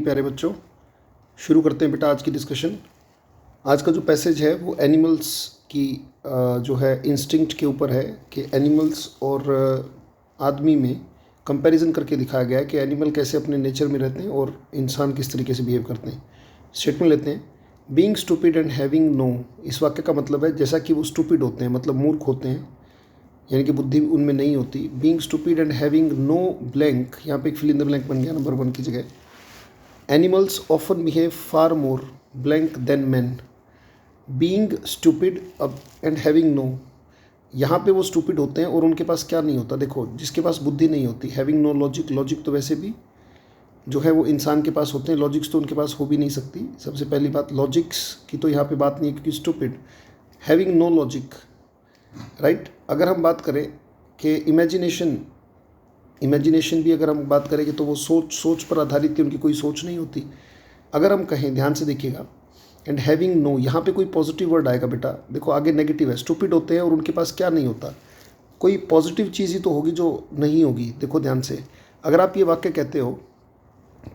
प्यारे बच्चों, शुरू करते हैं बेटा आज की डिस्कशन। आज का जो पैसेज है वो एनिमल्स की जो है इंस्टिंक्ट के ऊपर है कि एनिमल्स और आदमी में कंपैरिजन करके दिखाया गया है कि एनिमल कैसे अपने नेचर में रहते हैं और इंसान किस तरीके से बिहेव करते हैं। स्टेटमेंट लेते हैं, being stupid and having no. इस वाक्य का मतलब है जैसा कि वो स्टूपिड होते हैं, मतलब मूर्ख होते हैं, यानी कि बुद्धि उनमें नहीं होती। Being stupid and having no blank, यहाँ पे एक फिल इन द ब्लैंक बन गया नंबर 1 की जगह। Animals often behave far more blank than men. Being stupid and having no. यहाँ पे वो स्टूपिड होते हैं और उनके पास क्या नहीं होता। देखो, जिसके पास बुद्धि नहीं होती, हैविंग नो लॉजिक। लॉजिक तो वैसे भी जो है वो इंसान के पास होते हैं, लॉजिक्स तो उनके पास हो भी नहीं सकती। सबसे पहली बात, लॉजिक्स की तो यहाँ पे बात नहीं है क्योंकि stupid, having no logic, right. अगर हम बात करें कि इमेजिनेशन भी अगर हम बात करेंगे तो वो सोच पर आधारित है, उनकी कोई सोच नहीं होती। अगर हम कहें, ध्यान से देखिएगा, एंड हैविंग नो, यहाँ पे कोई पॉजिटिव वर्ड आएगा बेटा। देखो आगे नेगेटिव है, स्टूपिड होते हैं और उनके पास क्या नहीं होता, कोई पॉजिटिव चीज़ ही तो होगी जो नहीं होगी। देखो ध्यान से, अगर आप ये वाक्य कहते हो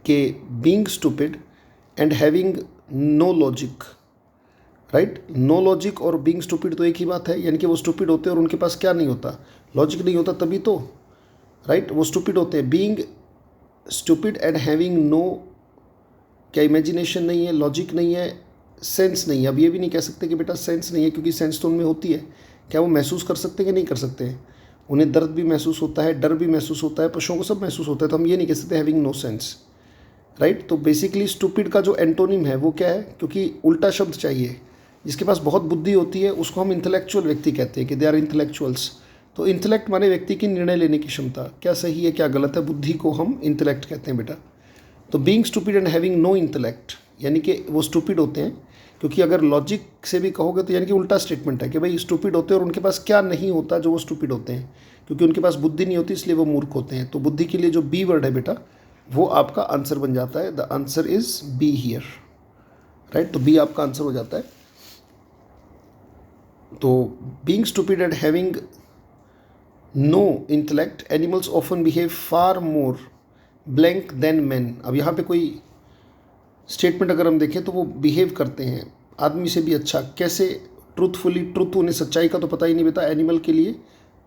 कि being stupid and having no logic, right, no logic और बीइंग स्टूपिड तो एक ही बात है, यानी कि वो स्टूपिड होते हैं और उनके पास क्या नहीं होता, लॉजिक नहीं होता, तभी तो, राइट, वो स्टूपिड होते हैं। Being stupid and having no, क्या इमेजिनेशन नहीं है, लॉजिक नहीं है, सेंस नहीं है। अब ये भी नहीं कह सकते कि बेटा सेंस नहीं है, क्योंकि सेंस तो उनमें होती है। क्या वो महसूस कर सकते हैं कि नहीं कर सकते हैं? उन्हें दर्द भी महसूस होता है, डर भी महसूस होता है, पशुओं को सब महसूस होता है। तो हम ये नहीं कह सकते हैविंग नो सेंस, राइट। तो बेसिकली स्टूपिड का जो एंटोनिम है वो क्या है, क्योंकि उल्टा शब्द चाहिए। जिसके पास बहुत बुद्धि होती है उसको हम इंटेलेक्चुअल व्यक्ति कहते हैं कि दे आर इंटेलेक्चुअल्स। तो इंटेलेक्ट माने व्यक्ति की निर्णय लेने की क्षमता, क्या सही है क्या गलत है, बुद्धि को हम इंटेलेक्ट कहते हैं बेटा। तो being stupid and having no intellect, यानी कि वो स्टूपिड होते हैं, क्योंकि अगर लॉजिक से भी कहोगे तो यानी कि उल्टा स्टेटमेंट है कि भाई स्टूपिड होते हैं और उनके पास क्या नहीं होता जो वो स्टूपिड होते हैं, क्योंकि उनके पास बुद्धि नहीं होती इसलिए वो मूर्ख होते हैं। तो बुद्धि के लिए जो बी वर्ड है बेटा वो आपका आंसर बन जाता है। The answer is B here, right. तो बी आपका आंसर हो जाता है। तो being stupid and having no intellect, animals often behave far more blank than man. अब यहाँ पे कोई स्टेटमेंट अगर हम देखें तो वो बिहेव करते हैं आदमी से भी अच्छा। कैसे? ट्रूथफुली। ट्रूथ, उन्हें सच्चाई का तो पता ही नहीं बेटा। एनिमल के लिए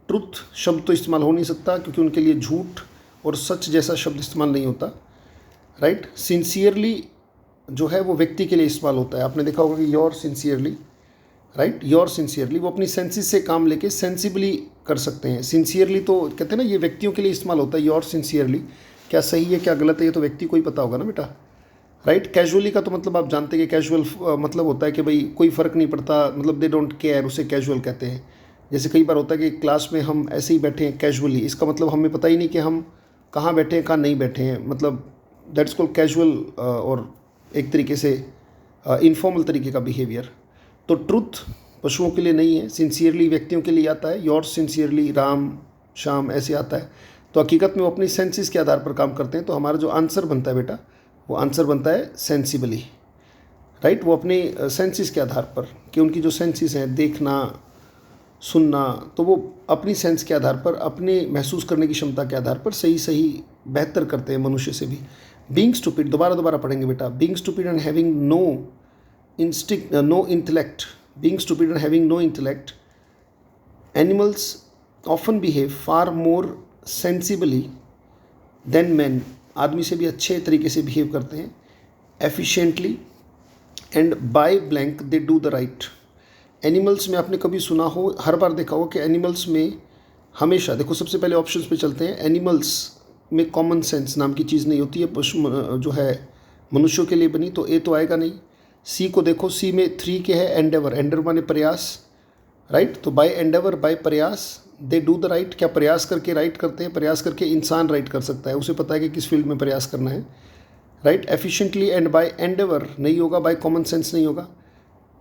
ट्रूथ शब्द तो इस्तेमाल हो नहीं सकता, क्योंकि उनके लिए झूठ और सच जैसा शब्द इस्तेमाल नहीं होता, राइट। सिंसियरली जो है वो व्यक्ति के लिए इस्तेमाल होता है। आपने देखा होगा कि your sincerely, right, your sincerely, वो अपनी सेंसेस से काम लेके सेंसिबली कर सकते हैं। सिंसियरली तो कहते हैं ना, ये व्यक्तियों के लिए इस्तेमाल होता है। योर सिंसियरली क्या सही है क्या गलत है ये तो व्यक्ति को ही पता होगा ना बेटा, राइट। कैजुअली का तो मतलब आप जानते हैं कि कैजुअल मतलब होता है कि भाई कोई फ़र्क नहीं पड़ता, मतलब दे डोंट केयर, उसे कैजुअल कहते हैं। जैसे कई बार होता है कि क्लास में हम ऐसे ही बैठे हैं कैजुअली, इसका मतलब हमें पता ही नहीं कि हम कहाँ बैठे हैं कहाँ नहीं बैठे हैं, मतलब दैट्स कॉल्ड कैजुअल, और एक तरीके से इनफॉर्मल तरीके का बिहेवियर। तो ट्रुथ पशुओं के लिए नहीं है, सिंसियरली व्यक्तियों के लिए आता है। योर सिंसियरली राम श्याम ऐसे आता है। तो हकीकत में वो अपनी सेंसेस के आधार पर काम करते हैं। तो हमारा जो आंसर बनता है बेटा वो आंसर बनता है सेंसिबली, राइट। वो अपने सेंसेस के आधार पर, कि उनकी जो सेंसेस हैं, देखना सुनना, तो वो अपनी सेंस के आधार पर, अपने महसूस करने की क्षमता के आधार पर सही बेहतर करते हैं मनुष्य से भी। बीइंग स्टूपिड, दोबारा पढ़ेंगे बेटा। Being stupid and having no no intellect, being stupid and having no intellect, animals often behave far more sensibly than men. आदमी से भी अच्छे तरीके से बिहेव करते हैं। efficiently and by blank they do the right. Animals में आपने कभी सुना हो, हर बार देखा हो कि एनिमल्स में हमेशा, देखो सबसे पहले ऑप्शंस पे चलते हैं। एनिमल्स में कॉमन सेंस नाम की चीज़ नहीं होती है, पशु जो है मनुष्यों के लिए बनी, तो ए तो आएगा नहीं। सी को देखो, सी में 3 के है एंडेवर, एंडेवर माने प्रयास, राइट। तो बाय एंडेवर, बाय प्रयास, दे डू द राइट। क्या प्रयास करके राइट करते हैं? प्रयास करके इंसान राइट कर सकता है, उसे पता है कि किस फील्ड में प्रयास करना है, right. Efficiently and by endeavour नहीं होगा, बाय कॉमन सेंस नहीं होगा,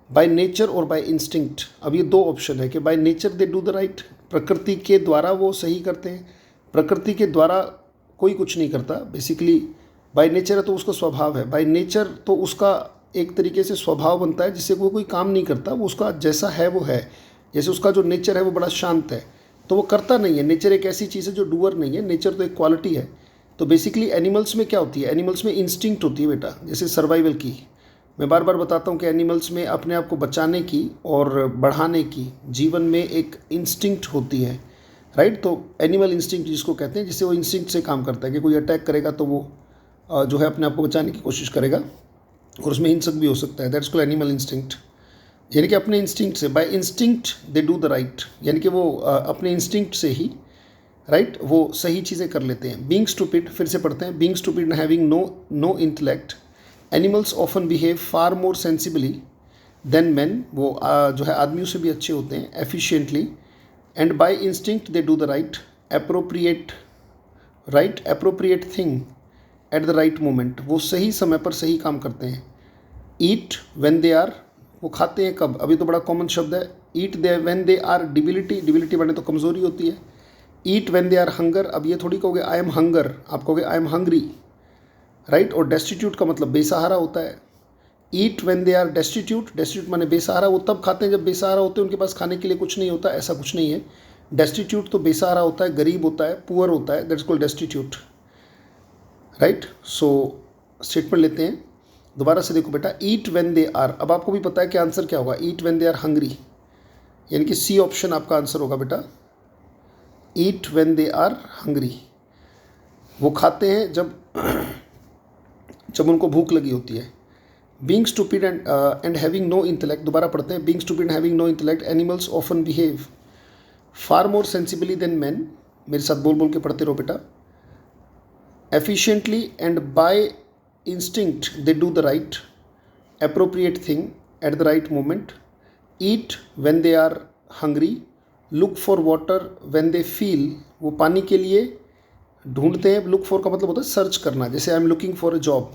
बाय नेचर और बाय इंस्टिंक्ट। अब ये 2 ऑप्शन है कि by nature they do the right, प्रकृति के द्वारा वो सही करते हैं। प्रकृति के द्वारा कोई कुछ नहीं करता, बेसिकली बाय नेचर है तो उसका स्वभाव है। बाय नेचर तो उसका एक तरीके से स्वभाव बनता है, जिससे वो कोई काम नहीं करता, वो उसका जैसा है वो है। जैसे उसका जो नेचर है वो बड़ा शांत है, तो वो करता नहीं है। नेचर एक ऐसी चीज़ है जो डूअर नहीं है, नेचर तो एक क्वालिटी है। तो बेसिकली एनिमल्स में क्या होती है, एनिमल्स में इंस्टिंक्ट होती है बेटा, जैसे सर्वाइवल की। मैं बार बार बताता हूँ कि एनिमल्स में अपने आप को बचाने की और बढ़ाने की जीवन में एक इंस्टिंक्ट होती है, राइट। तो एनिमल इंस्टिंक्ट जिसको कहते हैं, जिससे वो इंस्टिंक्ट से काम करता है कि कोई अटैक करेगा तो वो जो है अपने आप को बचाने की कोशिश करेगा, और उसमें हिंसक भी हो सकता है। That's called animal instinct. यानी कि अपने इंस्टिंक्ट से, by instinct they do the right, यानी कि वो अपने इंस्टिंक्ट से ही राइट वो सही चीज़ें कर लेते हैं। बीइंग स्टूपिड, फिर से पढ़ते हैं, being stupid and having no intellect, animals often behave far more sensibly than man, वो जो है आदमियों से भी अच्छे होते हैं, efficiently, and by instinct they do the right appropriate thing at the right moment, वो सही समय पर सही काम करते हैं। ईट व्हेन दे आर, वो खाते हैं कब, अभी तो बड़ा कॉमन शब्द है, ईट दे व्हेन दे आर डिबिलिटी बने तो कमज़ोरी होती है। ईट व्हेन दे आर हंगर, अब ये थोड़ी कहोगे आई एम हंगर, आप कहोगे आई एम हंग्री, राइट। और डेस्टिट्यूट का मतलब बेसहारा होता है। ईट व्हेन दे आर डेस्टिट्यूट माने बेसहारा, वो तब खाते हैं जब बेसहारा होते हैं, उनके पास खाने के लिए कुछ नहीं होता, ऐसा कुछ नहीं है। डेस्टिट्यूट तो बेसहारा होता है, गरीब होता है, पुअर होता है, that's called destitute, right. So statement लेते हैं दोबारा से, देखो बेटा, ईट व्हेन दे आर, अब आपको भी पता है कि आंसर क्या होगा, eat when they are hungry, यानी कि सी ऑप्शन आपका आंसर होगा बेटा, eat when they are hungry, वो खाते हैं जब उनको भूख लगी होती है। Being stupid and having no intellect, दोबारा पढ़ते हैं, being stupid and having no intellect, animals often behave far more sensibly than man, मेरे साथ बोल बोल के पढ़ते रहो बेटा, efficiently and by instinct they do the right appropriate thing at the right moment, eat when they are hungry, look for water when they feel, वो पानी के लिए ढूंढते हैं, look for का मतलब होता है सर्च करना, जैसे I am looking for a job,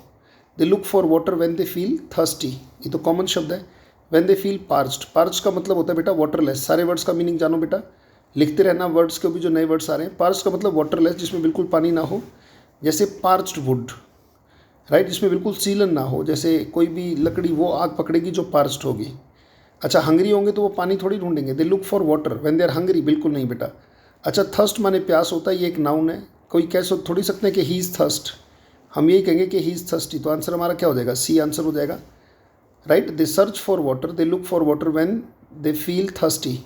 they look for water when they feel thirsty, ये तो कॉमन शब्द है। when they feel parched का मतलब होता है बेटा वाटरलेस, सारे वर्ड्स का मीनिंग जानो बेटा, लिखते रहना वर्ड्स के भी जो नए वर्ड्स आ रहे हैं। parched का मतलब वाटरलेस, जिसमें बिल्कुल पानी ना हो, जैसे पार्च्ड वुड, राइट, जिसमें बिल्कुल सीलन ना हो, जैसे कोई भी लकड़ी वो आग पकड़ेगी जो पार्च्ड होगी। अच्छा, हंग्री होंगे तो वो पानी थोड़ी ढूंढेंगे, they look for water when they are hungry, बिल्कुल नहीं बेटा। अच्छा, थर्स्ट माने प्यास होता है, ये एक नाउन है, कोई कह थोड़ी सकते हैं कि ही इज़ थर्स्ट, हम यही कहेंगे कि ही इज़ थर्स्टी, तो आंसर हमारा क्या हो जाएगा, सी आंसर हो जाएगा, right. They search for water, they look for water when they feel thirsty,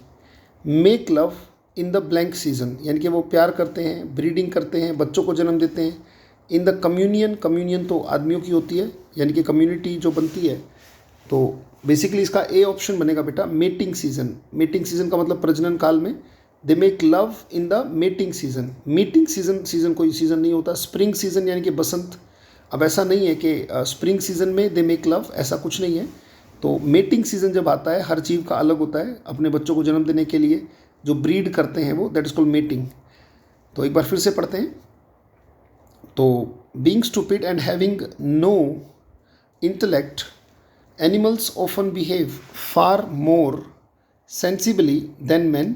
make love in the blank season, यानी कि वो प्यार करते हैं, ब्रीडिंग करते हैं, बच्चों को जन्म देते हैं। इन द कम्युनियन तो आदमियों की होती है, यानी कि कम्युनिटी जो बनती है, तो बेसिकली इसका ए ऑप्शन बनेगा बेटा, मेटिंग सीजन का मतलब प्रजनन काल में, they make love in the mating season. Meeting season कोई सीज़न नहीं होता। स्प्रिंग सीजन यानी कि बसंत, अब ऐसा नहीं है कि स्प्रिंग सीजन में दे मेक लव, ऐसा कुछ नहीं है। तो मेटिंग सीजन जब आता है, हर जीव का अलग होता है, अपने बच्चों को जन्म देने के लिए जो ब्रीड करते हैं वो, दैट इज कॉल्ड मेटिंग। तो एक बार फिर से पढ़ते हैं, तो being stupid and having no intellect, animals often behave far more sensibly than man,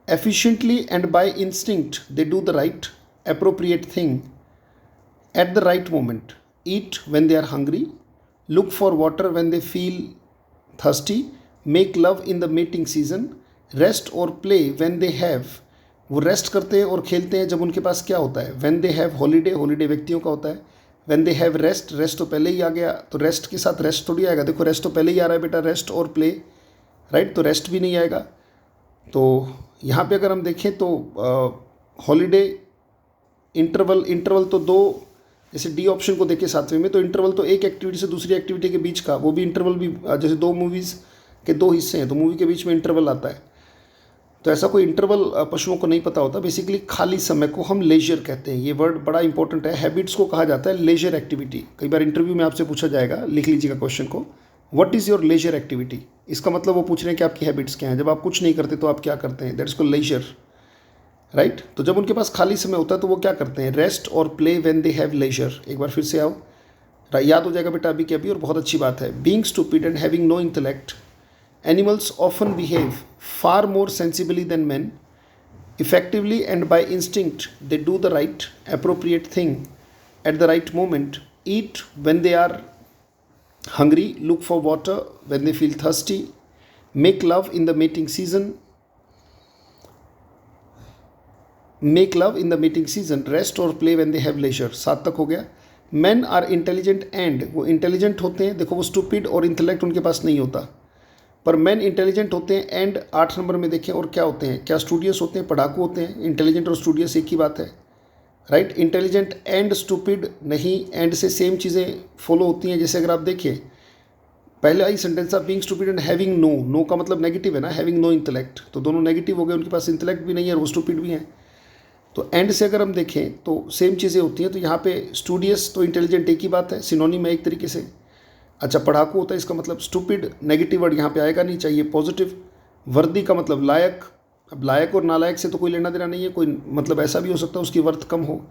efficiently and by instinct they do the right appropriate thing at the right moment, eat when they are hungry, look for water when they feel thirsty, make love in the mating season, rest or play when they have, वो rest करते हैं और खेलते हैं जब उनके पास क्या होता है, when they have holiday व्यक्तियों का होता है, when they have रेस्ट तो पहले ही आ गया, तो रेस्ट के साथ रेस्ट थोड़ी आएगा, देखो रेस्ट तो पहले ही आ रहा है बेटा, रेस्ट और प्ले, राइट, तो रेस्ट भी नहीं आएगा। तो यहाँ पे अगर हम देखें तो हॉलीडे, इंटरवल तो दो, जैसे डी ऑप्शन को देखें सातवें में, तो इंटरवल तो एक एक्टिविटी से दूसरी एक्टिविटी के बीच का, वो भी इंटरवल भी, जैसे दो मूवीज़ के दो हिस्से हैं तो मूवी के बीच में इंटरवल आता है, तो ऐसा कोई इंटरवल पशुओं को नहीं पता होता। बेसिकली खाली समय को हम लेजर कहते हैं, ये वर्ड बड़ा इंपॉर्टेंट है। हैबिट्स को कहा जाता है लेजर एक्टिविटी। कई बार इंटरव्यू में आपसे पूछा जाएगा, लिख लीजिएगा क्वेश्चन को, what is your leisure activity, इसका मतलब वो पूछ रहे हैं कि आपकी हैबिट्स क्या हैं, जब आप कुछ नहीं करते तो आप क्या करते हैं, दैट्स कॉल्ड लेजर, राइट। तो जब उनके पास खाली समय होता है तो वो क्या करते हैं, रेस्ट और play when they have leisure. एक बार फिर से आओ, याद हो जाएगा बेटा अभी के अभी, और बहुत अच्छी बात है। Being stupid and having no intellect, animals often behave far more sensibly than man, effectively and by instinct they do the right appropriate thing at the right moment, eat when they are hungry, look for water when they feel thirsty, make love in the mating season, make love in the mating season, rest और play when they have leisure, 7 तक हो गया। Man are intelligent and, वो intelligent होते हैं, देखो वो stupid और इंटेलेक्ट उनके पास नहीं होता, पर मैन इंटेलिजेंट होते हैं एंड 8 नंबर में देखें और क्या होते हैं, क्या स्टूडियस होते हैं, पढ़ाकू होते हैं। इंटेलिजेंट और स्टूडियस एक ही बात है, राइट। इंटेलिजेंट एंड स्टूपिड नहीं, एंड से सेम चीज़ें फॉलो होती हैं। जैसे अगर आप देखें पहले आई सेंटेंस था being stupid and having no, no का मतलब नेगेटिव है ना, हैविंग नो इंटेलेक्ट, तो दोनों नेगेटिव हो गए, उनके पास इंटेलेक्ट भी नहीं है और वो स्टूपिड भी हैं। तो एंड से अगर हम देखें तो सेम चीज़ें होती हैं, तो यहाँ पे स्टूडियस तो इंटेलिजेंट एक ही बात है, सिनोनिम है एक तरीके से। अच्छा, पढ़ाकू होता है, इसका मतलब स्टूपिड, नेगेटिव वर्ड यहाँ पे आएगा नहीं, चाहिए पॉजिटिव। वर्दी का मतलब लायक, अब लायक और नालायक से तो कोई लेना देना नहीं है, कोई मतलब ऐसा भी हो सकता है उसकी वर्थ कम हो।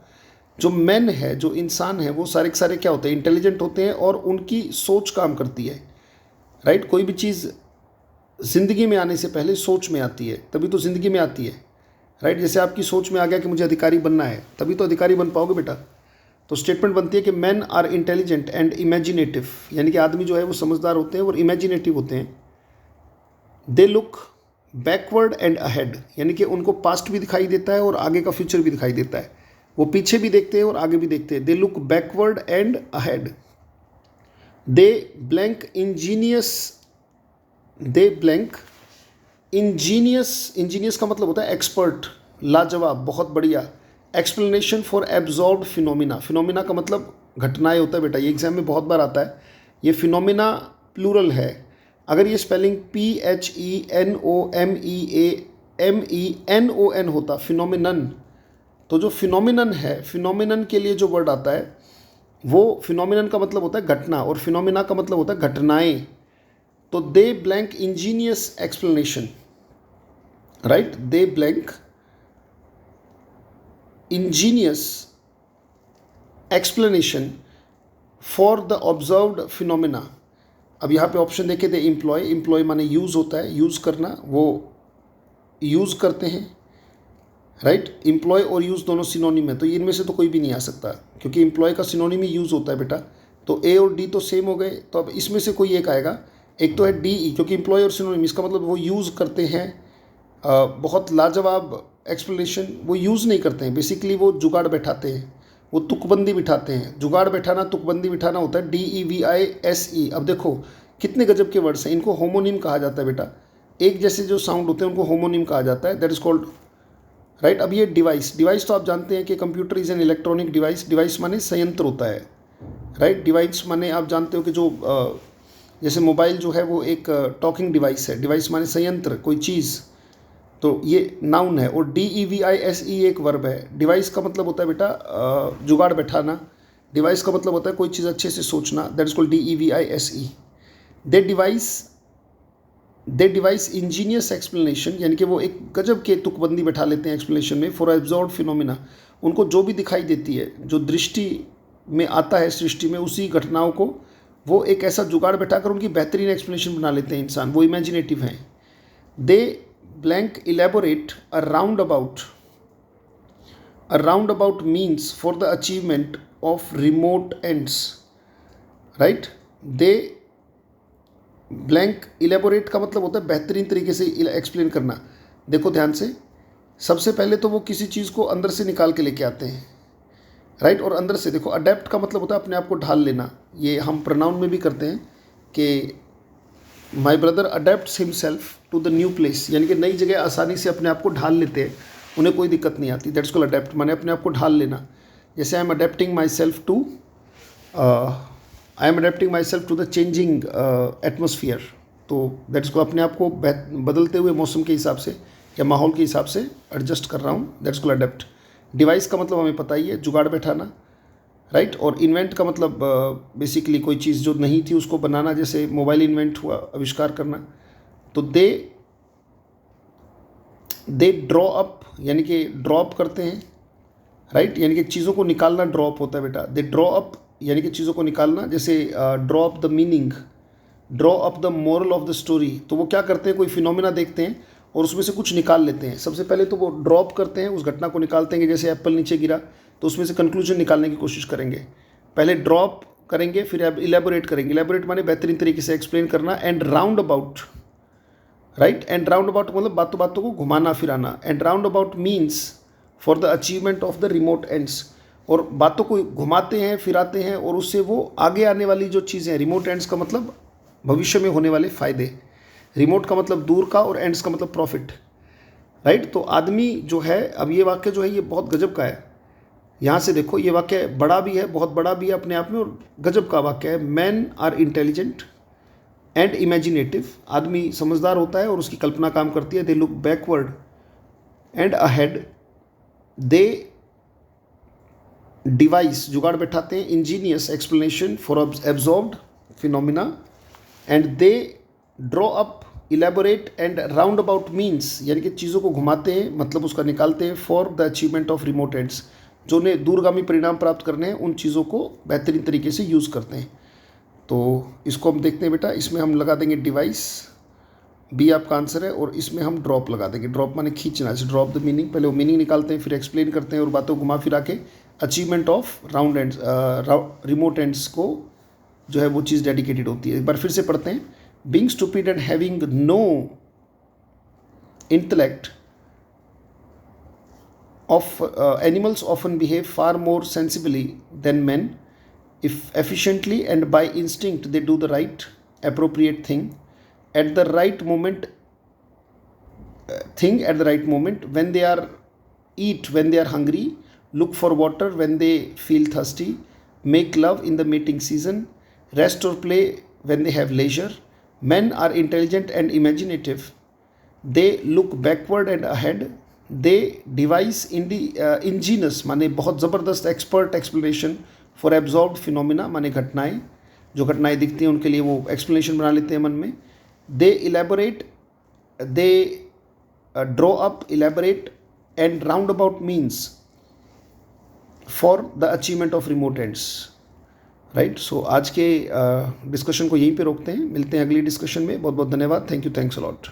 जो मैन है, जो इंसान है, वो सारे के सारे क्या होते हैं, इंटेलिजेंट होते हैं और उनकी सोच काम करती है, राइट। कोई भी चीज़ ज़िंदगी में आने से पहले सोच में आती है, तभी तो ज़िंदगी में आती है, राइट। जैसे आपकी सोच में आ गया कि मुझे अधिकारी बनना है, तभी तो अधिकारी बन पाओगे बेटा। तो स्टेटमेंट बनती है कि man are intelligent and imaginative, यानी कि आदमी जो है वो समझदार होते हैं और इमेजिनेटिव होते हैं। They look backward and ahead, यानी कि उनको पास्ट भी दिखाई देता है और आगे का फ्यूचर भी दिखाई देता है, वो पीछे भी देखते हैं और आगे भी देखते हैं। They look backward and ahead. They blank Angénieux, they blank Angénieux, Angénieux का मतलब होता है एक्सपर्ट, लाजवाब, बहुत बढ़िया। Explanation for absorbed phenomena, phenomena का मतलब घटनाएं होता है बेटा, ये एग्जाम में बहुत बार आता है। ये फिनोमिना प्लूरल है, अगर ये स्पेलिंग PHENOMEAMENON होता, फिनोमिनन, तो जो फिनोमिनन है, फिनोमिनन के लिए जो वर्ड आता है वो, फिनोमिनन का मतलब होता है घटना और फिनोमिना का मतलब होता है घटनाएं। तो they blank ingenious explanation, right, they blank ingenious explanation for the observed phenomena. अब यहाँ पे ऑप्शन देखे थे एम्प्लॉय, एम्प्लॉय माने यूज़ होता है, यूज़ करना, वो यूज़ करते हैं, राइट। एम्प्लॉय और यूज़ दोनों सिनोनिम है, तो इनमें से तो कोई भी नहीं आ सकता, क्योंकि एम्प्लॉय का सिनोनिम ही यूज़ होता है बेटा। तो ए और डी तो सेम हो गए, तो अब इसमें से कोई एक आएगा। एक तो है DE, क्योंकि एम्प्लॉय और सिनोनिम, इसका मतलब वो यूज़ करते हैं, बहुत लाजवाब एक्सप्लेनेशन, वो यूज़ नहीं करते हैं, बेसिकली वो जुगाड़ बैठाते हैं, वो तुकबंदी बिठाते हैं। जुगाड़ बैठाना, तुकबंदी बिठाना होता है DEVISE। अब देखो कितने गजब के वर्ड्स हैं, इनको होमोनिम कहा जाता है बेटा, एक जैसे जो साउंड होते हैं उनको होमोनिम कहा जाता है, दैट इज़ कॉल्ड, राइट। अब ये डिवाइस, डिवाइस तो आप जानते हैं कि computer is an electronic device, device माने संयंत्र होता है, राइट। डिवाइस माने आप जानते हो कि जो जैसे मोबाइल जो है वो एक टॉकिंग डिवाइस है, डिवाइस माने संयंत्र, कोई चीज़, तो ये नाउन है। और DEVISE एक वर्ब है। डिवाइस का मतलब होता है बेटा जुगाड़ बैठाना, डिवाइस का मतलब होता है कोई चीज़ अच्छे से सोचना, that is called DEVISE। They device Angénieux explanation, यानी कि वो एक गजब के तुकबंदी बैठा लेते हैं एक्सप्लेनेशन में, फॉर एब्जॉर्ब्ड फिनोमिना, उनको जो भी दिखाई देती है, जो दृष्टि में आता है सृष्टि में, उसी घटनाओं को वो एक ऐसा जुगाड़ बैठाकर उनकी बेहतरीन एक्सप्लेनेशन बना लेते हैं इंसान, वो इमेजिनेटिव हैं। They blank elaborate a roundabout, a roundabout means for the achievement of remote ends, right. They blank elaborate का मतलब होता है बेहतरीन तरीके से एक्सप्लेन करना। देखो ध्यान से, सबसे पहले तो वो किसी चीज़ को अंदर से निकाल के लेके आते हैं, राइट। और अंदर से देखो, अडेप्ट का मतलब होता है अपने आप को ढाल लेना, ये हम प्रोनाउन में भी करते हैं कि my brother adapts himself to the new place, यानी कि नई जगह आसानी से अपने आप को ढाल लेते हैं, उन्हें कोई दिक्कत नहीं आती, दैट्स कॉल्ड अडेप्ट, माने अपने आप को ढाल लेना। जैसे I am adapting myself to, I am adapting myself to the changing atmosphere, तो दैट्स को अपने आप को बदलते हुए मौसम के हिसाब से या माहौल के हिसाब से एडजस्ट कर रहा हूँ, दैट्स कॉल्ड अडेप्ट। डिवाइस का मतलब हमें पता ही है, जुगाड़ बैठाना, राइट। और इन्वेंट का मतलब बेसिकली कोई चीज़ जो नहीं थी उसको बनाना, जैसे मोबाइल इन्वेंट हुआ, आविष्कार करना। तो दे ड्रॉ अप, यानी कि ड्रॉप करते हैं, राइट, यानी कि चीज़ों को निकालना ड्रॉप होता है बेटा। दे ड्रॉ अप यानी कि चीज़ों को निकालना, जैसे draw up the meaning, draw up the moral of the story. तो वो क्या करते हैं, कोई फिनोमिना देखते हैं और उसमें से कुछ निकाल लेते हैं। सबसे पहले तो वो ड्रॉप करते हैं, उस घटना को निकालते हैं कि जैसे एप्पल नीचे गिरा तो उसमें से कंक्लूजन निकालने की कोशिश करेंगे। पहले ड्रॉप करेंगे, फिर इलेबोरेट करेंगे। इलेबोरेट माने बेहतरीन तरीके से एक्सप्लेन करना। And roundabout, right, and roundabout मतलब बातों बातों को घुमाना फिराना। And roundabout means for the achievement of the remote ends, और बातों को घुमाते हैं फिराते हैं और उससे वो आगे आने वाली जो चीज़ें हैं, रिमोट एंड्स का मतलब भविष्य में होने वाले फ़ायदे, रिमोट का मतलब दूर का और एंड्स का मतलब प्रॉफिट, राइट। तो आदमी जो है, अब ये वाक्य जो है ये बहुत गजब का है। यहाँ से देखो ये वाक्य बड़ा भी है, बहुत बड़ा भी है अपने आप में, और गजब का वाक्य है। Man are intelligent and imaginative, आदमी समझदार होता है और उसकी कल्पना काम करती है। They look backward and ahead, they device जुगाड़ बैठाते हैं, Angénieux explanation for absorbed phenomena, and they draw up elaborate and roundabout means, यानी कि चीज़ों को घुमाते हैं, मतलब उसका निकालते हैं, for the achievement of remote ends, जो उन्हें दूरगामी परिणाम प्राप्त करने हैं उन चीज़ों को बेहतरीन तरीके से यूज़ करते हैं। तो इसको हम देखते हैं बेटा, इसमें हम लगा देंगे डिवाइस, बी आपका आंसर है, और इसमें हम ड्रॉप लगा देंगे। ड्रॉप माने खींचना, जैसे ड्रॉप द मीनिंग, पहले वो मीनिंग निकालते हैं फिर एक्सप्लेन करते हैं और बातों को घुमा फिरा के achievement of round ends, remote ends को जो है वो चीज़ डेडिकेटेड होती है। एक बार फिर से पढ़ते हैं। Being stupid and having no intellect of animals often behave far more sensibly than men. If efficiently and by instinct they do the right appropriate thing at the right moment, when they are eat when they are hungry, look for water when they feel thirsty, make love in the mating season, rest or play when they have leisure. Men are intelligent and imaginative, they look backward and ahead, they device Angénieux माने बहुत ज़बरदस्त expert explanation for absorbed phenomena माने घटनाएं, जो घटनाएं दिखती हैं उनके लिए वो एक्सप्लेनेशन बना लेते हैं मन में। They elaborate, they draw up, elaborate and roundabout means for the achievement of remote ends, right. So आज के डिस्कशन को यहीं पे रोकते हैं, मिलते हैं अगली डिस्कशन में। बहुत बहुत धन्यवाद, thank you, thanks a lot.